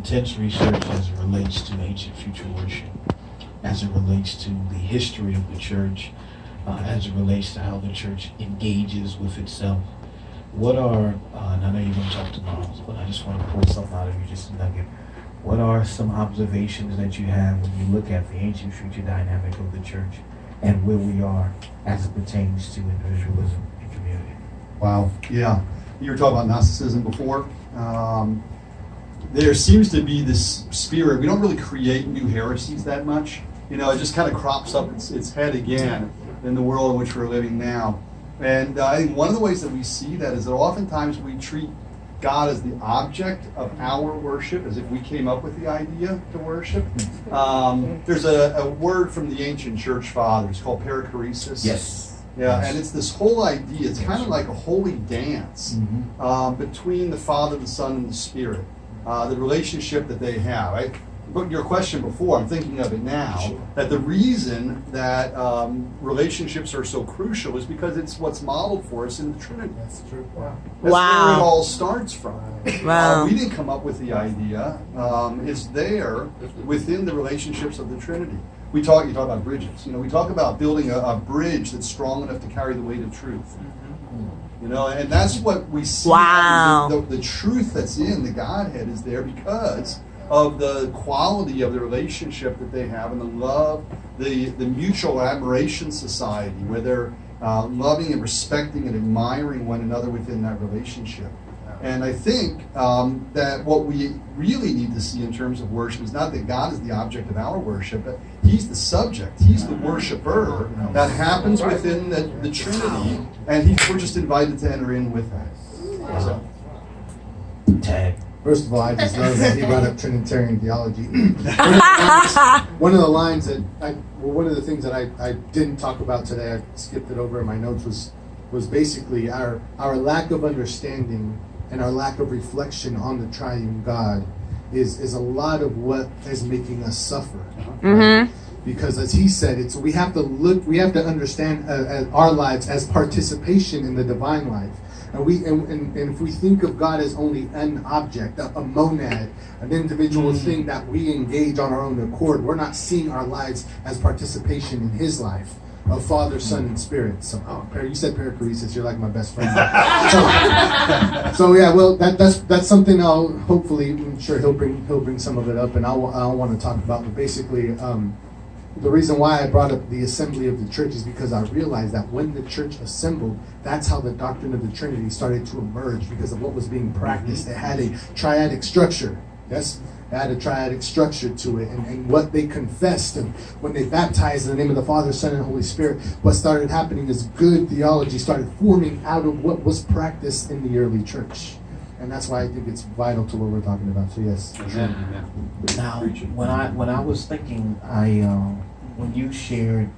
intense research as it relates to ancient future worship, as it relates to the history of the church, as it relates to how the church engages with itself. What are, and I know you're going to talk to Miles, but I just want to pull something out of you, just a nugget. What are some observations that you have when you look at the ancient future dynamic of the church and where we are as it pertains to individualism and community? Wow, yeah. You were talking about Gnosticism before. There seems to be this spirit. We don't really create new heresies that much. You know, it just kind of crops up its head again in the world in which we're living now. And I think one of the ways that we see that is that oftentimes we treat God as the object of our worship, as if we came up with the idea to worship. There's a word from the ancient church fathers called perichoresis. Yes. Yeah, Yes. and it's this whole idea. It's kind of like a holy dance between the Father, the Son, and the Spirit. The relationship that they have. But your question before, I'm thinking of it now, that the reason that relationships are so crucial is because it's what's modeled for us in the Trinity. That's true. Wow. That's Wow. where it all starts from. Wow. We didn't come up with the idea. It's there within the relationships of the Trinity. You talk about bridges. You know, we talk about building a bridge that's strong enough to carry the weight of truth. You know, and that's what we see. Wow. The truth that's in the Godhead is there because of the quality of the relationship that they have and the love, the mutual admiration society where they're loving and respecting and admiring one another within that relationship. And I think that what we really need to see in terms of worship is not that God is the object of our worship, but He's the subject. He's the worshiper that happens within the Trinity, and we're just invited to enter in with that. So. Tag. First of all, I just love that he brought up Trinitarian theology. One of the things that I didn't talk about today, I skipped it over in my notes, was basically our lack of understanding and our lack of reflection on the triune God is a lot of what is making us suffer. Right? Because as he said, we have to understand our lives as participation in the divine life. And if we think of God as only an object, a monad, an individual thing that we engage on our own accord, we're not seeing our lives as participation in His life of Father, Son, and Spirit. So, you said perichoresis. You're like my best friend. so yeah, well, that's something I'll hopefully, I'm sure he'll bring some of it up, and I'll want to talk about. But basically, the reason why I brought up the assembly of the church is because I realized that when the church assembled, that's how the doctrine of the Trinity started to emerge because of what was being practiced. It had a triadic structure. Yes? It had a triadic structure to it. And what they confessed, and when they baptized in the name of the Father, Son, and Holy Spirit, what started happening is good theology started forming out of what was practiced in the early church. And that's why I think it's vital to what we're talking about. So yes. Amen. Now, when I was thinking, when you shared